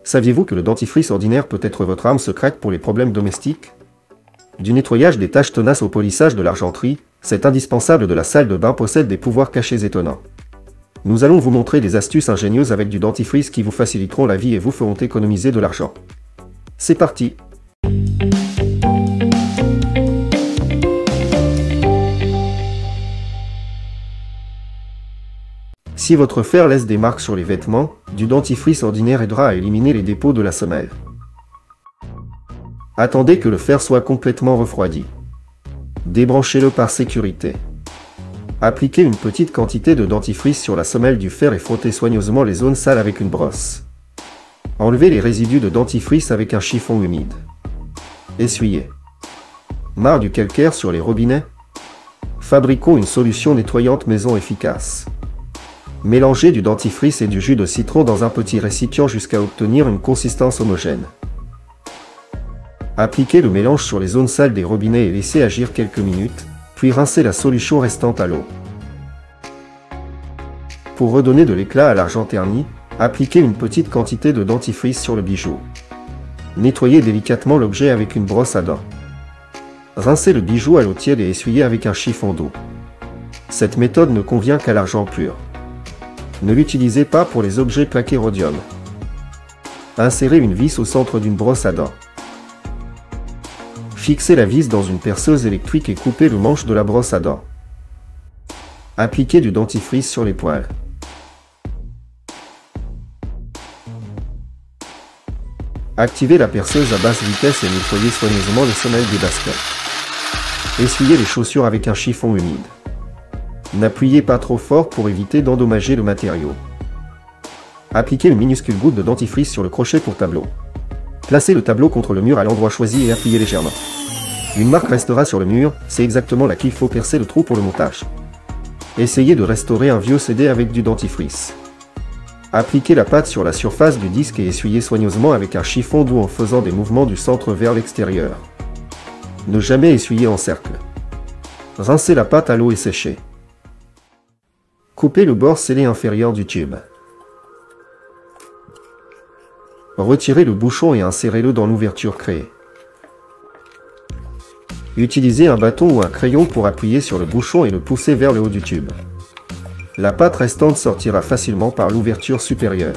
Saviez-vous que le dentifrice ordinaire peut être votre arme secrète pour les problèmes domestiques? Du nettoyage des taches tenaces au polissage de l'argenterie, cet indispensable de la salle de bain possède des pouvoirs cachés étonnants. Nous allons vous montrer des astuces ingénieuses avec du dentifrice qui vous faciliteront la vie et vous feront économiser de l'argent. C'est parti! Si votre fer laisse des marques sur les vêtements, du dentifrice ordinaire aidera à éliminer les dépôts de la semelle. Attendez que le fer soit complètement refroidi. Débranchez-le par sécurité. Appliquez une petite quantité de dentifrice sur la semelle du fer et frottez soigneusement les zones sales avec une brosse. Enlevez les résidus de dentifrice avec un chiffon humide. Essuyez. Marre du calcaire sur les robinets? Fabriquons une solution nettoyante maison efficace. Mélangez du dentifrice et du jus de citron dans un petit récipient jusqu'à obtenir une consistance homogène. Appliquez le mélange sur les zones sales des robinets et laissez agir quelques minutes, puis rincez la solution restante à l'eau. Pour redonner de l'éclat à l'argent terni, appliquez une petite quantité de dentifrice sur le bijou. Nettoyez délicatement l'objet avec une brosse à dents. Rincez le bijou à l'eau tiède et essuyez avec un chiffon d'eau. Cette méthode ne convient qu'à l'argent pur. Ne l'utilisez pas pour les objets plaqués rhodium. Insérez une vis au centre d'une brosse à dents. Fixez la vis dans une perceuse électrique et coupez le manche de la brosse à dents. Appliquez du dentifrice sur les poils. Activez la perceuse à basse vitesse et nettoyez soigneusement les semelles des baskets. Essuyez les chaussures avec un chiffon humide. N'appuyez pas trop fort pour éviter d'endommager le matériau. Appliquez une minuscule goutte de dentifrice sur le crochet pour tableau. Placez le tableau contre le mur à l'endroit choisi et appuyez légèrement. Une marque restera sur le mur, c'est exactement là qu'il faut percer le trou pour le montage. Essayez de restaurer un vieux CD avec du dentifrice. Appliquez la pâte sur la surface du disque et essuyez soigneusement avec un chiffon doux en faisant des mouvements du centre vers l'extérieur. Ne jamais essuyer en cercle. Rincez la pâte à l'eau et séchez. Coupez le bord scellé inférieur du tube. Retirez le bouchon et insérez-le dans l'ouverture créée. Utilisez un bâton ou un crayon pour appuyer sur le bouchon et le pousser vers le haut du tube. La pâte restante sortira facilement par l'ouverture supérieure.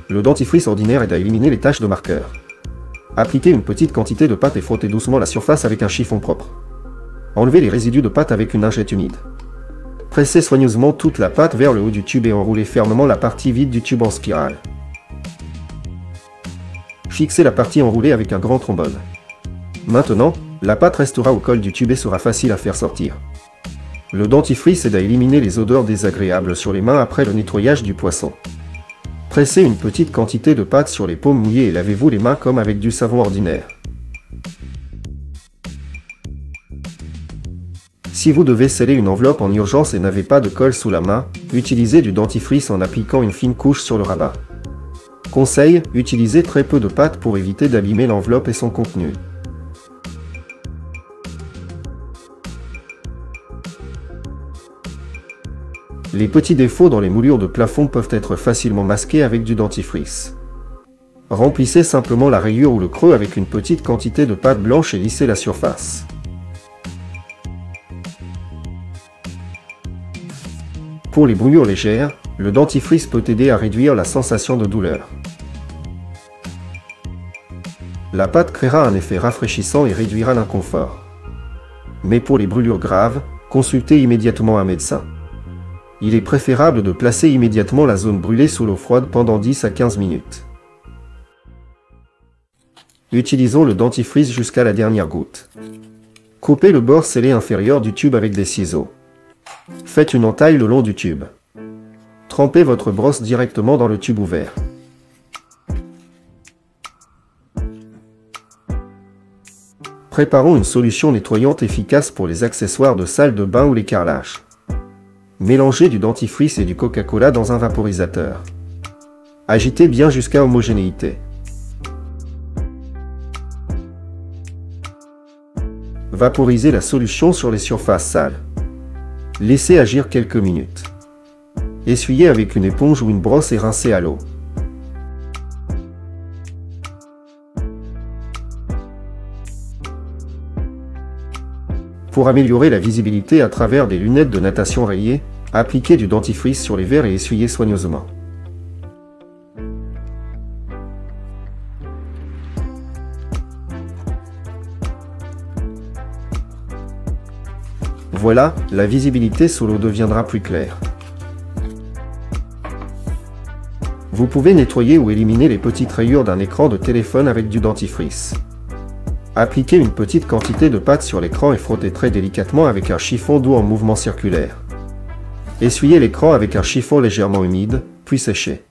Le dentifrice ordinaire aide à éliminer les taches de marqueur. Appliquez une petite quantité de pâte et frottez doucement la surface avec un chiffon propre. Enlevez les résidus de pâte avec une lingette humide. Pressez soigneusement toute la pâte vers le haut du tube et enroulez fermement la partie vide du tube en spirale. Fixez la partie enroulée avec un grand trombone. Maintenant, la pâte restera au col du tube et sera facile à faire sortir. Le dentifrice aide à éliminer les odeurs désagréables sur les mains après le nettoyage du poisson. Pressez une petite quantité de pâte sur les paumes mouillées et lavez-vous les mains comme avec du savon ordinaire. Si vous devez sceller une enveloppe en urgence et n'avez pas de colle sous la main, utilisez du dentifrice en appliquant une fine couche sur le rabat. Conseil, utilisez très peu de pâte pour éviter d'abîmer l'enveloppe et son contenu. Les petits défauts dans les moulures de plafond peuvent être facilement masqués avec du dentifrice. Remplissez simplement la rayure ou le creux avec une petite quantité de pâte blanche et lissez la surface. Pour les brûlures légères, le dentifrice peut aider à réduire la sensation de douleur. La pâte créera un effet rafraîchissant et réduira l'inconfort. Mais pour les brûlures graves, consultez immédiatement un médecin. Il est préférable de placer immédiatement la zone brûlée sous l'eau froide pendant 10 à 15 minutes. Utilisons le dentifrice jusqu'à la dernière goutte. Coupez le bord scellé inférieur du tube avec des ciseaux. Faites une entaille le long du tube. Trempez votre brosse directement dans le tube ouvert. Préparons une solution nettoyante efficace pour les accessoires de salle de bain ou les carrelages. Mélangez du dentifrice et du Coca-Cola dans un vaporisateur. Agitez bien jusqu'à homogénéité. Vaporisez la solution sur les surfaces sales. Laissez agir quelques minutes. Essuyez avec une éponge ou une brosse et rincez à l'eau. Pour améliorer la visibilité à travers des lunettes de natation rayées, appliquez du dentifrice sur les verres et essuyez soigneusement. Voilà, la visibilité sous l'eau deviendra plus claire. Vous pouvez nettoyer ou éliminer les petites rayures d'un écran de téléphone avec du dentifrice. Appliquez une petite quantité de pâte sur l'écran et frottez très délicatement avec un chiffon doux en mouvement circulaire. Essuyez l'écran avec un chiffon légèrement humide, puis séchez.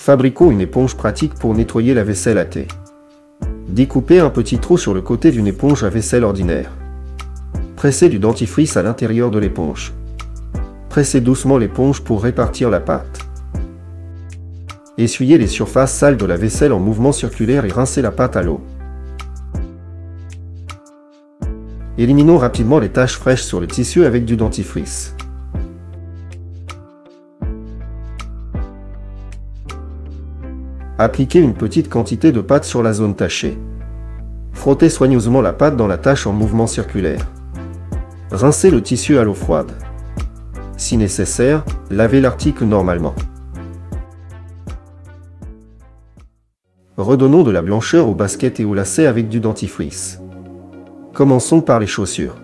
Fabriquons une éponge pratique pour nettoyer la vaisselle à thé. Découpez un petit trou sur le côté d'une éponge à vaisselle ordinaire. Pressez du dentifrice à l'intérieur de l'éponge. Pressez doucement l'éponge pour répartir la pâte. Essuyez les surfaces sales de la vaisselle en mouvement circulaire et rincez la pâte à l'eau. Éliminons rapidement les taches fraîches sur le tissu avec du dentifrice. Appliquez une petite quantité de pâte sur la zone tachée. Frottez soigneusement la pâte dans la tache en mouvement circulaire. Rincez le tissu à l'eau froide. Si nécessaire, lavez l'article normalement. Redonnons de la blancheur aux baskets et aux lacets avec du dentifrice. Commençons par les chaussures.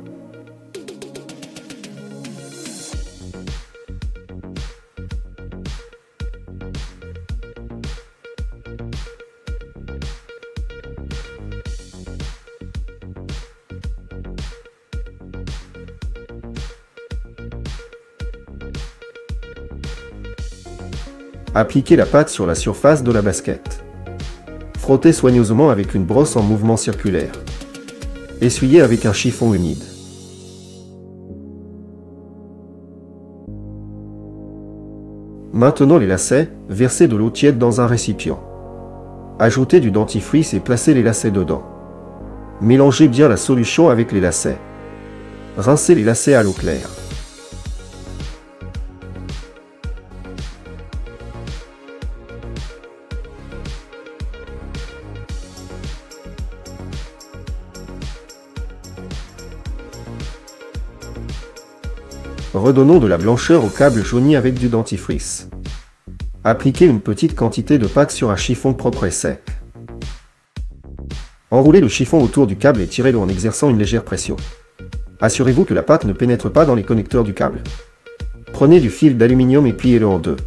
Appliquez la pâte sur la surface de la basket. Frottez soigneusement avec une brosse en mouvement circulaire. Essuyez avec un chiffon humide. Maintenant les lacets, versez de l'eau tiède dans un récipient. Ajoutez du dentifrice et placez les lacets dedans. Mélangez bien la solution avec les lacets. Rincez les lacets à l'eau claire. Redonnons de la blancheur au câble jauni avec du dentifrice. Appliquez une petite quantité de pâte sur un chiffon propre et sec. Enroulez le chiffon autour du câble et tirez-le en exerçant une légère pression. Assurez-vous que la pâte ne pénètre pas dans les connecteurs du câble. Prenez du fil d'aluminium et pliez-le en deux.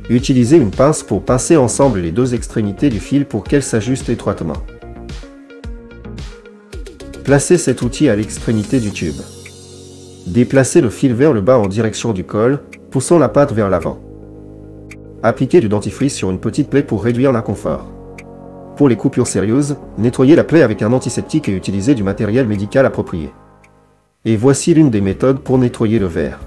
Utilisez une pince pour pincer ensemble les deux extrémités du fil pour qu'elles s'ajustent étroitement. Placez cet outil à l'extrémité du tube. Déplacez le fil vers le bas en direction du col, poussant la pâte vers l'avant. Appliquez du dentifrice sur une petite plaie pour réduire l'inconfort. Pour les coupures sérieuses, nettoyez la plaie avec un antiseptique et utilisez du matériel médical approprié. Et voici l'une des méthodes pour nettoyer le verre.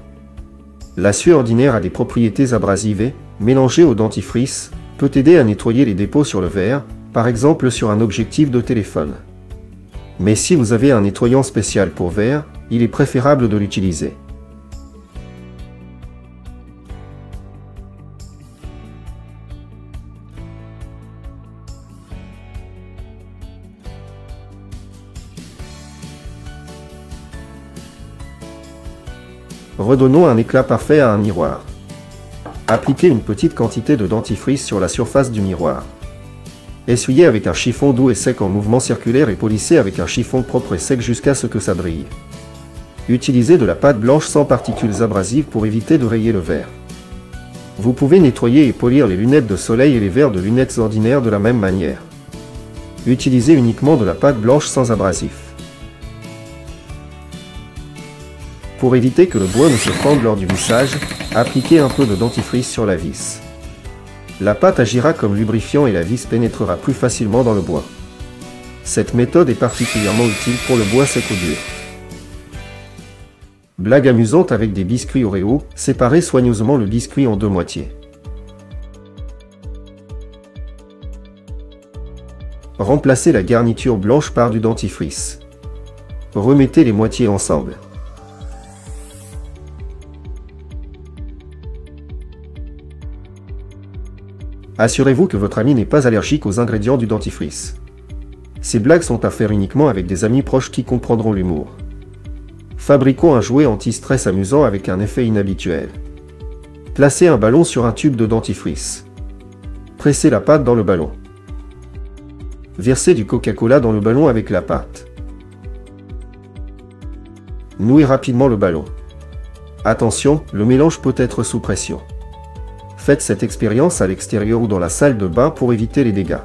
L'acier ordinaire a des propriétés abrasives et, mélangé au dentifrice, peut aider à nettoyer les dépôts sur le verre, par exemple sur un objectif de téléphone. Mais si vous avez un nettoyant spécial pour verre, il est préférable de l'utiliser. Redonnons un éclat parfait à un miroir. Appliquez une petite quantité de dentifrice sur la surface du miroir. Essuyez avec un chiffon doux et sec en mouvement circulaire et polissez avec un chiffon propre et sec jusqu'à ce que ça brille. Utilisez de la pâte blanche sans particules abrasives pour éviter de rayer le verre. Vous pouvez nettoyer et polir les lunettes de soleil et les verres de lunettes ordinaires de la même manière. Utilisez uniquement de la pâte blanche sans abrasif. Pour éviter que le bois ne se fende lors du vissage, appliquez un peu de dentifrice sur la vis. La pâte agira comme lubrifiant et la vis pénétrera plus facilement dans le bois. Cette méthode est particulièrement utile pour le bois sec ou dur. Blague amusante avec des biscuits Oreo, séparez soigneusement le biscuit en deux moitiés. Remplacez la garniture blanche par du dentifrice. Remettez les moitiés ensemble. Assurez-vous que votre ami n'est pas allergique aux ingrédients du dentifrice. Ces blagues sont à faire uniquement avec des amis proches qui comprendront l'humour. Fabriquons un jouet anti-stress amusant avec un effet inhabituel. Placez un ballon sur un tube de dentifrice. Pressez la pâte dans le ballon. Versez du Coca-Cola dans le ballon avec la pâte. Nouez rapidement le ballon. Attention, le mélange peut être sous pression. Faites cette expérience à l'extérieur ou dans la salle de bain pour éviter les dégâts.